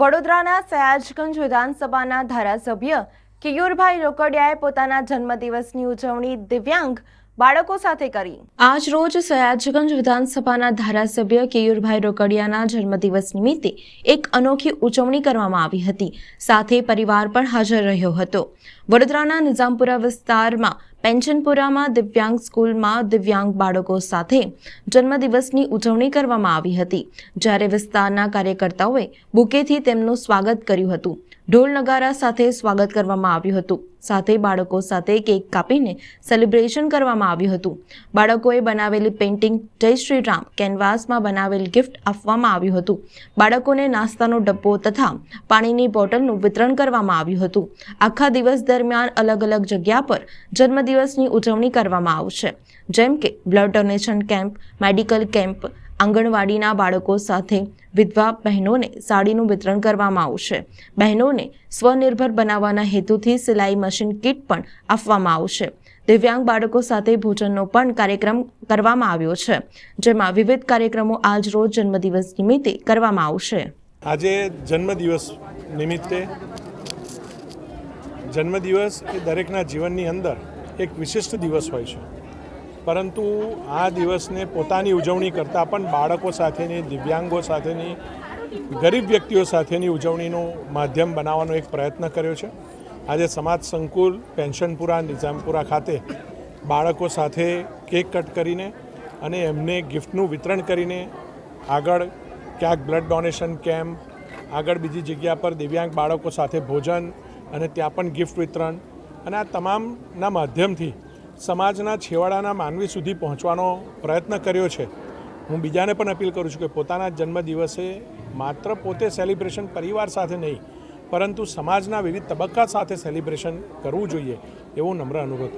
વડોદરાના સયાજગંજ વિધાનસભાના ધારાસભ્ય કેયુરભાઈ રોકડિયાએ પોતાના જન્મદિવસની ઉજવણી દિવ્યાંગ બાળકો સાથે કરી। આજ રોજ સયાજગંજ વિધાનસભાના ધારાસભ્ય કેયુરભાઈ રોકડિયાના જન્મદિવસ નિમિત્તે એક અનોખી ઉજવણી કરવામાં આવી હતી। સાથે પરિવાર પણ હાજર રહ્યો હતો। વડોદરાના નિઝામપુરા વિસ્તારમાં પેન્શનપુરામાં દિવ્યાંગ સ્કૂલમાં દિવ્યાંગ બાળકો સાથે જન્મદિવસની ઉજવણી કરવામાં આવી હતી, જ્યારે વિસ્તારના કાર્યકર્તાઓએ બુકેથી તેમનું સ્વાગત કર્યું હતું। ઢોલ નગારા સાથે સ્વાગત કરવામાં આવ્યું હતું। સાથે બાળકો સાથે કેક કાપીને સેલિબ્રેશન કરવામાં આવ્યું હતું। બાળકોએ બનાવેલી પેઇન્ટિંગ, જય શ્રી રામ કેનવાસમાં બનાવેલ ગિફ્ટ આપવામાં આવ્યું હતું। બાળકોને નાસ્તાનો ડબ્બો તથા પાણીની બોટલનું વિતરણ કરવામાં આવ્યું હતું। આખા દિવસ દરમિયાન અલગ અલગ જગ્યા પર જન્મદિવસની ઉજવણી કરવામાં આવશે, જેમ કે blood donation camp, medical camp, આંગણવાડીના બાળકો સાથે વિધવા બહેનોને સાડીનું વિતરણ કરવામાં આવશે। બહેનોને સ્વનિર્ભર બનાવવાના હેતુથી સિલાઈ મશીન કીટ પણ આપવામાં આવશે। દિવ્યાંગ બાળકો સાથે ભોજનનો પણ કાર્યક્રમ કરવામાં આવ્યો છે, જેમાં વિવિધ કાર્યક્રમો આજ રોજ જન્મદિવસ નિમિત્તે કરવામાં આવશે। આજે જન્મદિવસ નિમિત્તે જન્મદિવસ એ દરેકના જીવનની અંદર એક વિશિષ્ટ દિવસ હોય છે, પરંતુ આ દિવસને પોતાની ઉજવણી કરતાં પણ બાળકો સાથેની, દિવ્યાંગો સાથેની, ગરીબ વ્યક્તિઓ સાથેની ઉજવણીનું માધ્યમ બનાવવાનો એક પ્રયત્ન કર્યો છે। આજે સમાજ સંકુલ પેન્શનપુરા નિઝામપુરા ખાતે બાળકો સાથે કેક કટ કરીને અને એમને ગિફ્ટનું વિતરણ કરીને આગળ ક્યાંક બ્લડ ડોનેશન કેમ્પ, આગળ બીજી જગ્યા પર દિવ્યાંગ બાળકો સાથે ભોજન અને ત્યાં પણ ગિફ્ટ વિતરણ અને આ તમામના માધ્યમથી સમાજના છેવાડાના માનવી સુધી પહોંચવાનો પ્રયત્ન કર્યો છે। હું બીજાને પણ અપીલ કરું છું કે પોતાના જન્મદિવસે માત્ર પોતે સેલિબ્રેશન પરિવાર સાથે નહીં, પરંતુ સમાજના વિવિધ તબક્કા સાથે સેલિબ્રેશન કરવું જોઈએ એવો નમ્ર અનુરોધ।